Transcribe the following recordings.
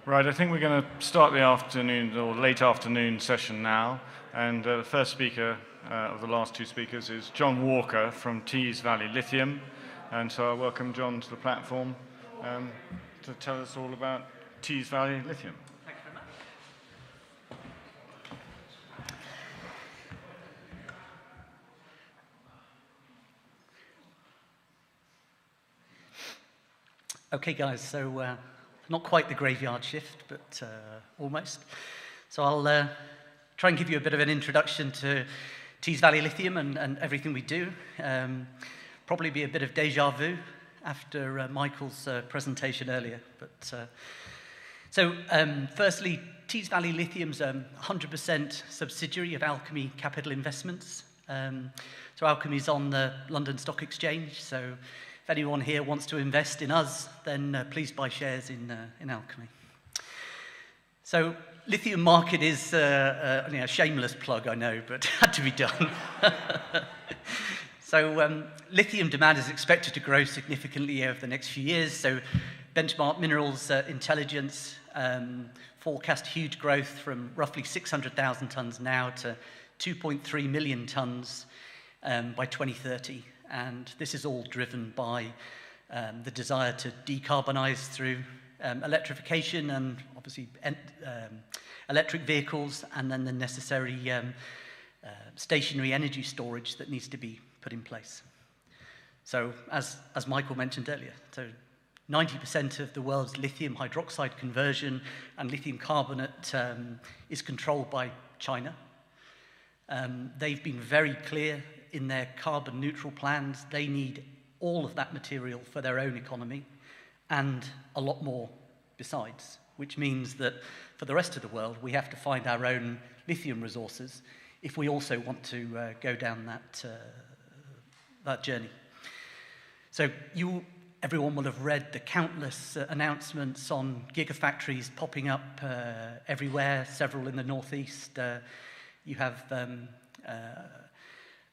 Right, I think we're going to start the afternoon or late afternoon session now. And the first speaker of the last two speakers is John Walker from Teeside Valley Lithium. And so I welcome John to the platform to tell us all about Teeside Valley Lithium. Thank you very much. Okay, guys, so not quite the graveyard shift, but almost. So I'll try and give you a bit of an introduction to Teeside Valley Lithium and everything we do. Probably be a bit of deja vu after Michael's presentation earlier. But firstly, Teeside Valley Lithium's 100% subsidiary of Alchemy Capital Investments. So Alchemy's on the London Stock Exchange, so if anyone here wants to invest in us, then please buy shares in Alchemy. So lithium market is a shameless plug, I know, but had to be done. So lithium demand is expected to grow significantly over the next few years. So Benchmark Minerals Intelligence forecast huge growth from roughly 600,000 tons now to 2.3 million tons by 2030. And this is all driven by the desire to decarbonize through electrification and obviously electric vehicles, and then the necessary stationary energy storage that needs to be put in place. So as Michael mentioned earlier, so 90% of the world's lithium hydroxide conversion and lithium carbonate is controlled by China. They've been very clear in their carbon neutral plans. They need all of that material for their own economy and a lot more besides, which means that for the rest of the world, we have to find our own lithium resources if we also want to go down that journey. So everyone will have read the countless announcements on gigafactories popping up everywhere, several in the northeast. You have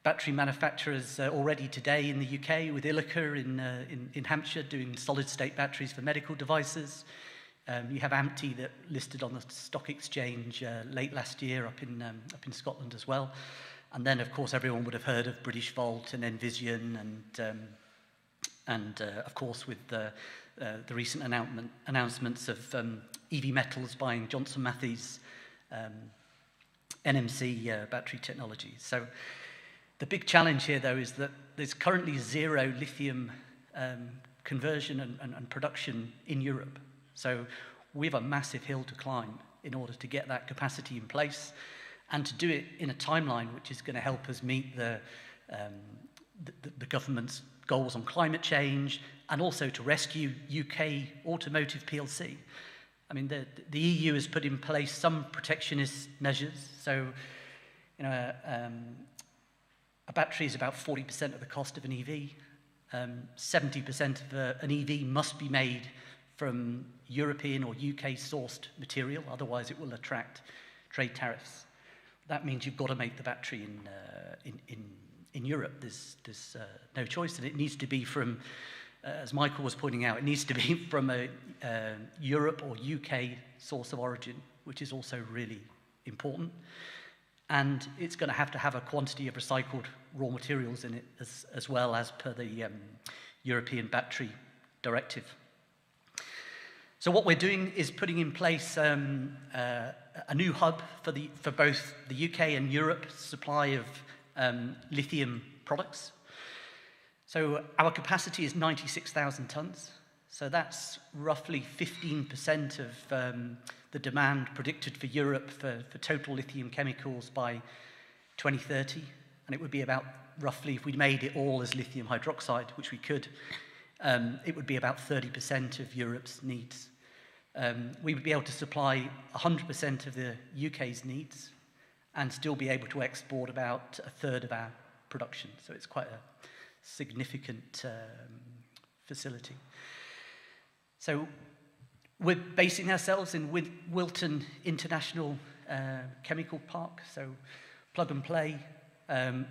battery manufacturers already today in the UK with Ilika in Hampshire doing solid-state batteries for medical devices. You have AMPTY that listed on the stock exchange late last year up in Scotland as well. And then, of course, everyone would have heard of British Volt and Envision and of course, with the recent announcements of EV Metals buying Johnson Matthey's NMC battery technologies. So the big challenge here, though, is that there's currently zero lithium conversion and production in Europe. So we have a massive hill to climb in order to get that capacity in place and to do it in a timeline which is going to help us meet the government's goals on climate change and also to rescue UK automotive PLC. I mean, the EU has put in place some protectionist measures. So, a battery is about 40% of the cost of an EV. 70% of an EV must be made from European or UK-sourced material, otherwise it will attract trade tariffs. That means you've got to make the battery in Europe. There's no choice, and it needs to be from, as Michael was pointing out, it needs to be from a Europe or UK source of origin, which is also really important. And it's going to have a quantity of recycled raw materials in it as well as per the European Battery Directive. So what we're doing is putting in place a new hub for both the UK and Europe supply of lithium products. So our capacity is 96,000 tons. So that's roughly 15% of the demand predicted for Europe for total lithium chemicals by 2030. And it would be about roughly, if we made it all as lithium hydroxide, which we could, it would be about 30% of Europe's needs. We would be able to supply 100% of the UK's needs and still be able to export about a third of our production. So it's quite a significant facility. So we're basing ourselves in Wilton International Chemical Park, so plug and play,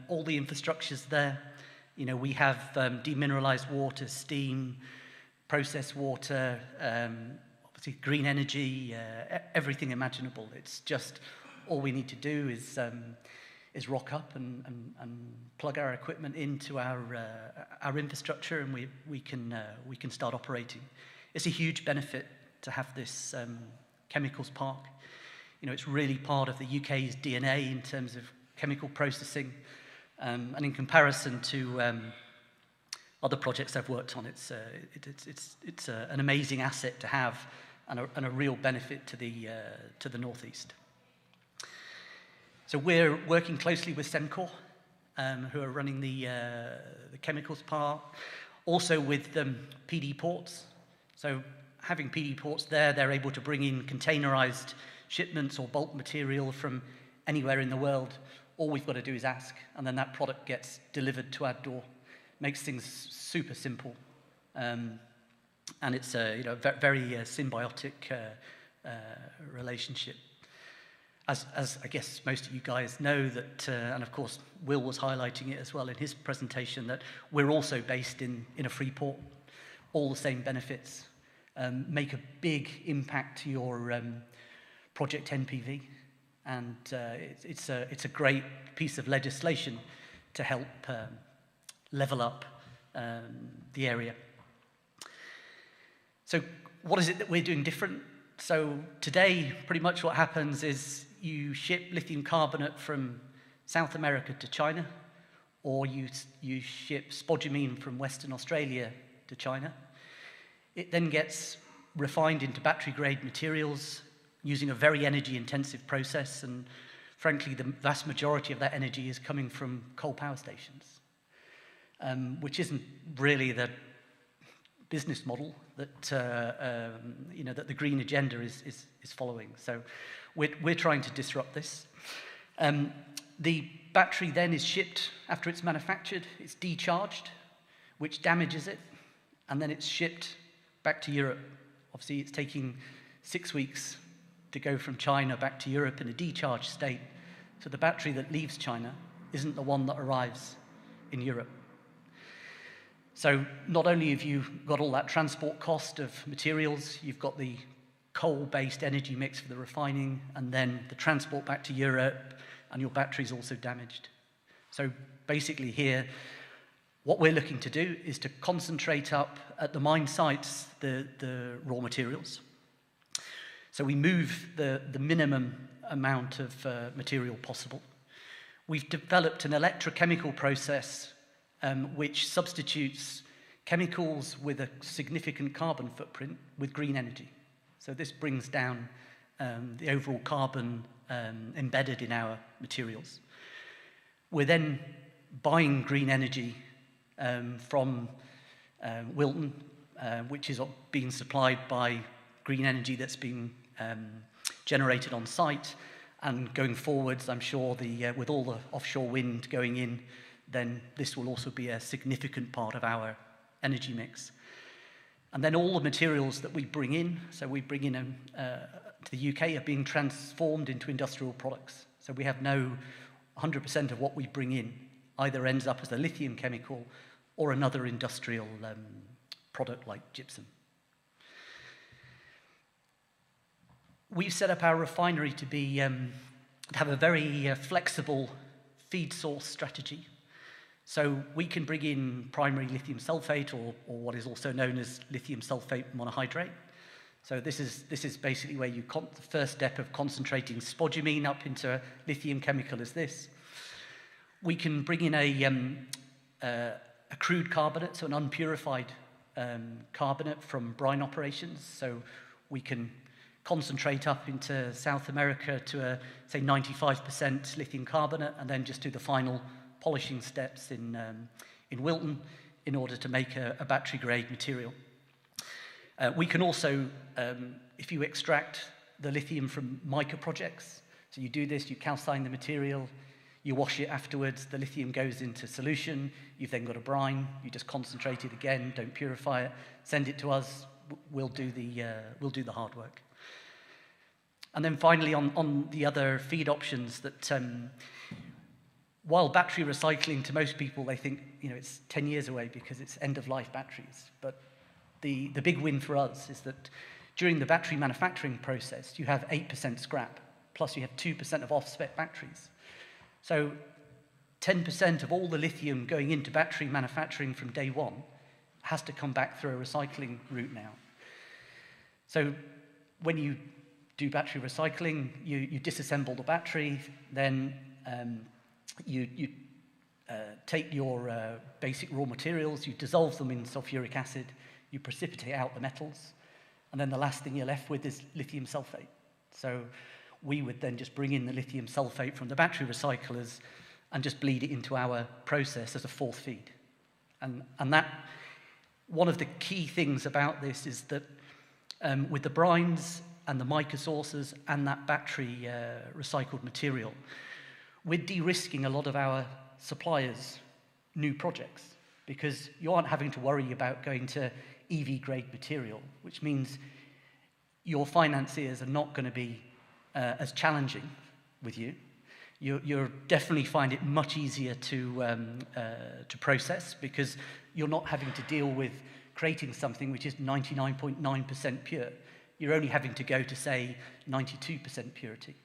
all the infrastructure's there. You know, we have demineralized water, steam, processed water, see, green energy, everything imaginable. It's just all we need to do is rock up and plug our equipment into our infrastructure, and we can start operating. It's a huge benefit to have this chemicals park. You know, it's really part of the UK's DNA in terms of chemical processing, and in comparison to other projects I've worked on, it's an amazing asset to have, and a real benefit to the northeast. So we're working closely with Semcor, who are running the chemicals park, also with PD ports. So having PD ports there, they're able to bring in containerized shipments or bulk material from anywhere in the world. All we've got to do is ask, and then that product gets delivered to our door. Makes things super simple, and it's a very symbiotic relationship. As I guess most of you guys know that, and of course Will was highlighting it as well in his presentation, that we're also based in a free port. All the same benefits make a big impact to your project NPV, and it's a great piece of legislation to help level up the area. So what is it that we're doing different? So today, pretty much what happens is you ship lithium carbonate from South America to China, or you ship spodumene from Western Australia to China. It then gets refined into battery-grade materials using a very energy-intensive process, and frankly, the vast majority of that energy is coming from coal power stations, which isn't really the business model that that the green agenda is following. So we're trying to disrupt this. The battery then is shipped after it's manufactured. It's decharged, which damages it, and then it's shipped back to Europe. Obviously, it's taking 6 weeks to go from China back to Europe in a decharged state. So the battery that leaves China isn't the one that arrives in Europe. So not only have you got all that transport cost of materials, you've got the coal-based energy mix for the refining, and then the transport back to Europe, and your battery's also damaged. So basically here, what we're looking to do is to concentrate up at the mine sites the raw materials. So we move the minimum amount of material possible. We've developed an electrochemical process which substitutes chemicals with a significant carbon footprint with green energy. So this brings down the overall carbon embedded in our materials. We're then buying green energy from Wilton, which is being supplied by green energy that's being generated on site. And going forwards, I'm sure with all the offshore wind going in, then this will also be a significant part of our energy mix. And then all the materials that we bring in, so we bring in to the UK, are being transformed into industrial products. So we have 100% of what we bring in either ends up as a lithium chemical or another industrial product like gypsum. We've set up our refinery to have a very flexible feed source strategy. So we can bring in primary lithium sulfate, or what is also known as lithium sulfate monohydrate. So this is basically where the first step of concentrating spodumene up into a lithium chemical is this. We can bring in a crude carbonate, so an unpurified carbonate from brine operations. So we can concentrate up into South America to say 95% lithium carbonate, and then just do the final polishing steps in Wilton in order to make a battery-grade material. We can also, if you extract the lithium from mica projects, so you do this, you calcine the material, you wash it afterwards, the lithium goes into solution, you've then got a brine, you just concentrate it again, don't purify it, send it to us, we'll do the hard work. And then finally on the other feed options that while battery recycling, to most people, they think it's 10 years away because it's end-of-life batteries. But the big win for us is that During the battery manufacturing process, you have 8% scrap, plus you have 2% of off-spec batteries. So 10% of all the lithium going into battery manufacturing from day one has to come back through a recycling route now. So when you do battery recycling, you disassemble the battery, then you take your basic raw materials, you dissolve them in sulfuric acid, you precipitate out the metals, and then the last thing you're left with is lithium sulfate. So we would then just bring in the lithium sulfate from the battery recyclers and just bleed it into our process as a fourth feed. And that, one of the key things about this is that with the brines and the mica sources and that battery recycled material, we're de-risking a lot of our suppliers' new projects, because you aren't having to worry about going to EV-grade material, which means your financiers are not going to be as challenging with you. You'll definitely find it much easier to process, because you're not having to deal with creating something which is 99.9% pure. You're only having to go to, say, 92% purity.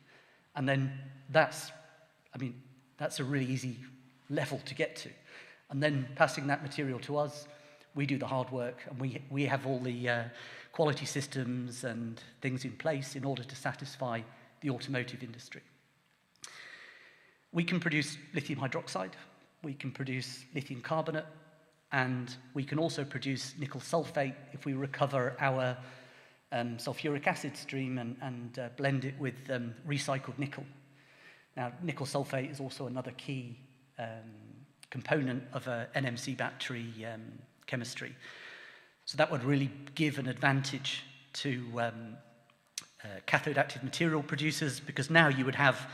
And then that's a really easy level to get to. And then passing that material to us, we do the hard work, and we have all the quality systems and things in place in order to satisfy the automotive industry. We can produce lithium hydroxide, we can produce lithium carbonate, and we can also produce nickel sulfate if we recover our sulfuric acid stream and blend it with recycled nickel. Now, nickel sulfate is also another key component of a NMC battery chemistry. So that would really give an advantage to cathode active material producers, because now you would have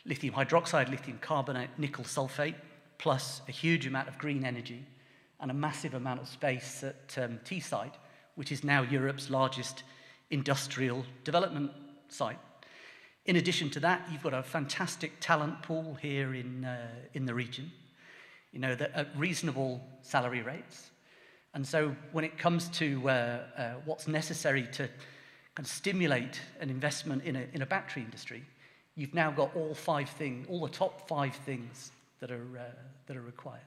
lithium hydroxide, lithium carbonate, nickel sulfate, plus a huge amount of green energy and a massive amount of space at Teeside, which is now Europe's largest industrial development site. In addition to that, you've got a fantastic talent pool here in the region, at reasonable salary rates. And so when it comes to what's necessary to kind of stimulate an investment in a battery industry, you've now got all the top 5 things that are required.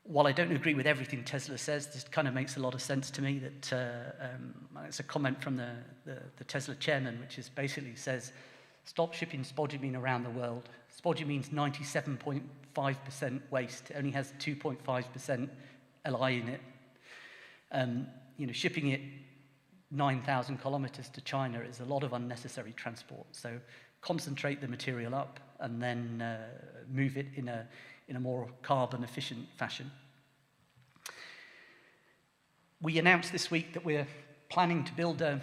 While I don't agree with everything Tesla says, this kind of makes a lot of sense to me. That it's a comment from the Tesla chairman, which is basically says, stop shipping spodumene around the world. Spodumene's 97.5% waste. It only has 2.5% Li in it. Shipping it 9,000 kilometers to China is a lot of unnecessary transport. So concentrate the material up and then move it in a more carbon efficient fashion. We announced this week that we're planning to build a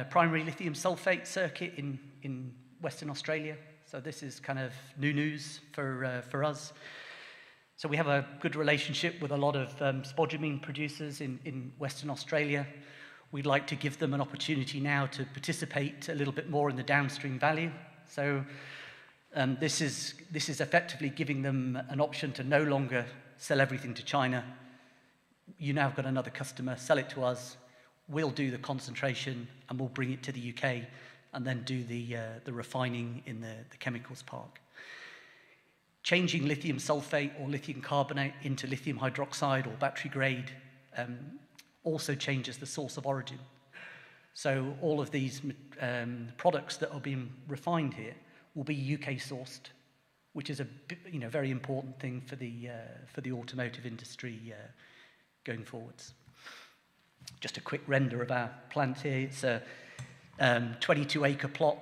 primary lithium sulfate circuit in Western Australia. So this is kind of new news for us. So we have a good relationship with a lot of spodumene producers in Western Australia. We'd like to give them an opportunity now to participate a little bit more in the downstream value. So this is effectively giving them an option to no longer sell everything to China. You now have got another customer, sell it to us, we'll do the concentration and we'll bring it to the UK and then do the refining in the chemicals park. Changing lithium sulfate or lithium carbonate into lithium hydroxide or battery grade also changes the source of origin. So all of these products that are being refined here will be UK sourced, which is a very important thing for the automotive industry going forwards. Just a quick render of our plant here. It's a 22-acre plot.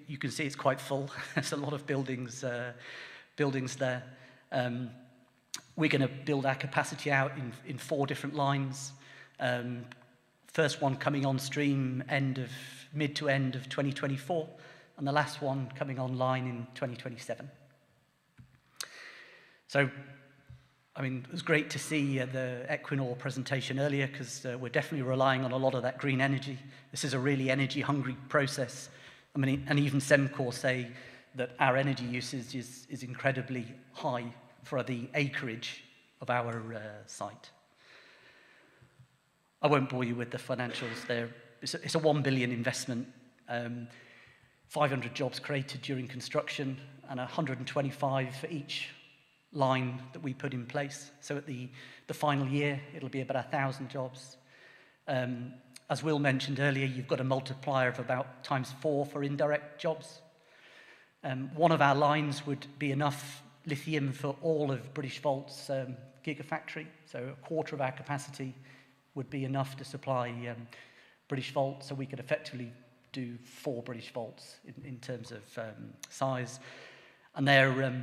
You can see it's quite full. There's a lot of buildings there. We're going to build our capacity out in 4 different lines. First one coming on stream mid to end of 2024, and the last one coming online in 2027. So, it was great to see the Equinor presentation earlier, because we're definitely relying on a lot of that green energy. This is a really energy-hungry process. And even Semcor say that our energy usage is incredibly high for the acreage of our site. I won't bore you with the financials. It's a 1 billion investment, 500 jobs created during construction, and 125 for each line that we put in place. So at the final year, it'll be about 1,000 jobs. As Will mentioned earlier, you've got a multiplier of about ×4 for indirect jobs. One of our lines would be enough lithium for all of Britishvolt's gigafactory, so a quarter of our capacity would be enough to supply Britishvolt, so we could effectively do 4 Britishvolts in terms of size. And they're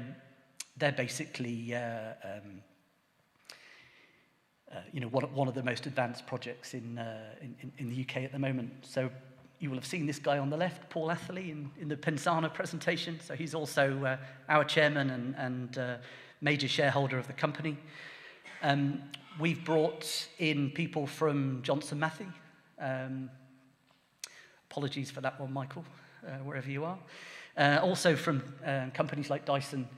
basically one of the most advanced projects in the UK at the moment. So you will have seen this guy on the left, Paul Atherley, in the Pensana presentation. So he's also our chairman and major shareholder of the company. We've brought in people from Johnson Matthey. Apologies for that one, Michael, wherever you are. Also from companies like Dyson,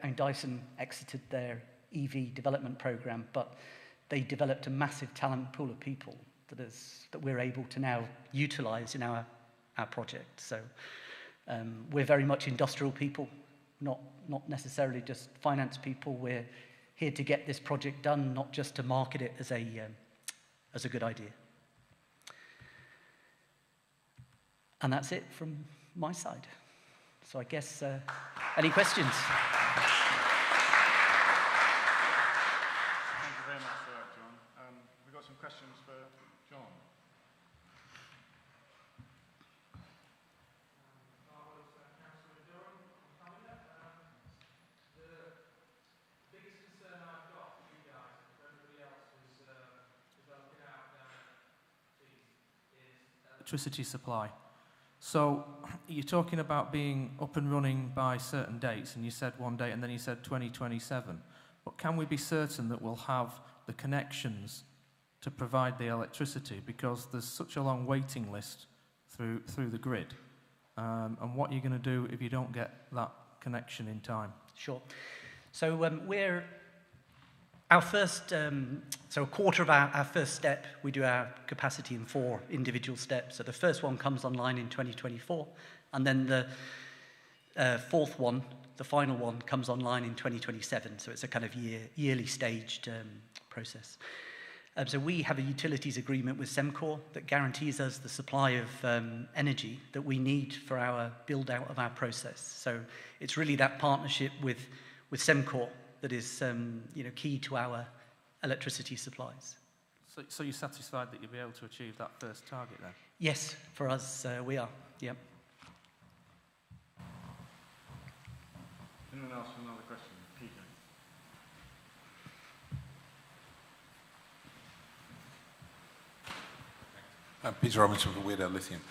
and Dyson exited their EV development program, but they developed a massive talent pool of people that we're able to now utilize in our project. So we're very much industrial people, not necessarily just finance people. We're here to get this project done, not just to market it as a good idea. And that's it from my side. So I guess, any questions? Thank you very much for that, John. We've got some questions for John. Electricity supply. So you're talking about being up and running by certain dates, and you said one date, and then you said 2027. But can we be certain that we'll have the connections to provide the electricity? Because there's such a long waiting list through the grid. And what are you going to do if you don't get that connection in time? Sure. So our first, so a quarter of our first step, we do our capacity in 4 individual steps. So the first one comes online in 2024, and then the fourth one, the final one, comes online in 2027. So it's a kind of yearly staged process. So we have a utilities agreement with Semcor that guarantees us the supply of energy that we need for our build out of our process. So it's really that partnership with Semcor that is key to our electricity supplies. So you're satisfied that you'll be able to achieve that first target then? Yes, for us, we are. Yep. Anyone else with another question? Peter. Peter Robinson from Weardale Lithium.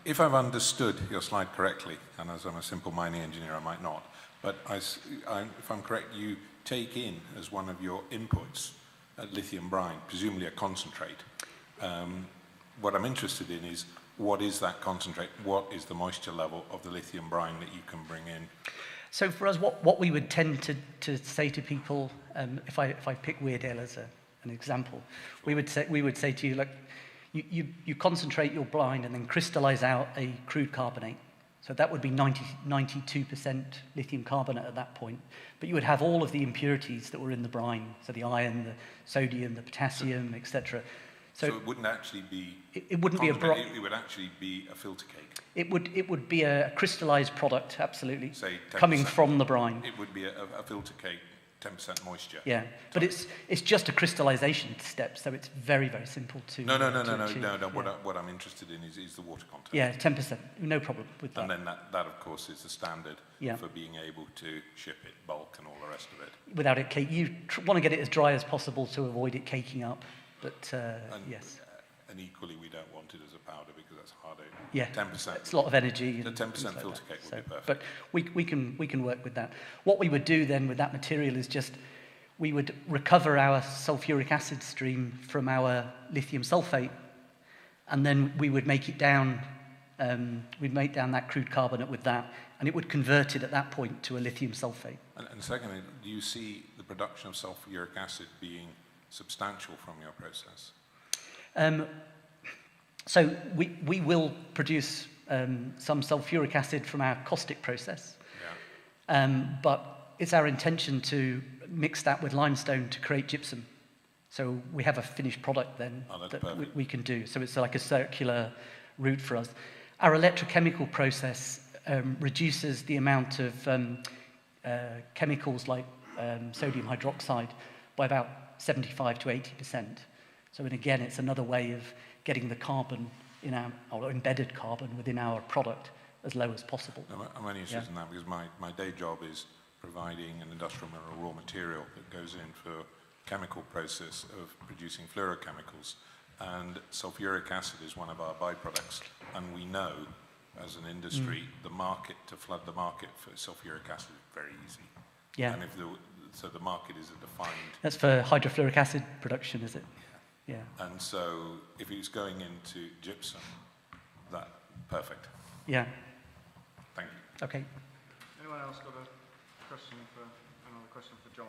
If I've understood your slide correctly, and as I'm a simple mining engineer, I might not, but if I'm correct, you take in as one of your inputs lithium brine, presumably a concentrate. What I'm interested in is, what is that concentrate? What is the moisture level of the lithium brine that you can bring in? So for us, what we would tend to say to people, if I pick Weardale as an example, we would say to you, look, you concentrate your brine and then crystallize out a crude carbonate. So that would be 92% lithium carbonate at that point. But you would have all of the impurities that were in the brine, so the iron, the sodium, the potassium, etc. So it wouldn't actually be... It wouldn't be a... It would actually be a filter cake. It would be a crystallized product, absolutely, say coming from the brine. It would be a filter cake, 10% moisture. Yeah, but it's just a crystallization step, so it's very, very simple to No. achieve. What I'm interested in is the water content. Yeah, 10%, no problem with that. And then that of course, is the standard for being able to ship it bulk and all the rest of it. Without it cake, you want to get it as dry as possible to avoid it caking up, but yes. And equally, we don't want it as a powder because that's harder. Yeah, 10%. It's a lot of energy. The 10% like filter cake would be perfect. But we can work with that. What we would do then with that material is just, we would recover our sulfuric acid stream from our lithium sulfate, and then we would make it down, we'd make down that crude carbonate with that, and it would convert it at that point to a lithium sulfate. And secondly, do you see the production of sulfuric acid being substantial from your process? So we will produce some sulfuric acid from our caustic process, but it's our intention to mix that with limestone to create gypsum. So we have a finished product then that we can do. So it's like a circular route for us. Our electrochemical process reduces the amount of chemicals like sodium hydroxide by about 75 to 80%. So and again, it's another way of getting the carbon in our, or embedded carbon within our product as low as possible. I'm only interested in that because my day job is providing an industrial mineral raw material that goes in for chemical process of producing fluorochemicals, and sulfuric acid is one of our byproducts, and we know as an industry the market, to flood the market for sulfuric acid is very easy. Yeah. And so the market is a defined... That's for hydrofluoric acid production, is it? Yeah. And so if it's going into gypsum, that perfect. Yeah. Thank you. Okay. Anyone else got a question another question for John?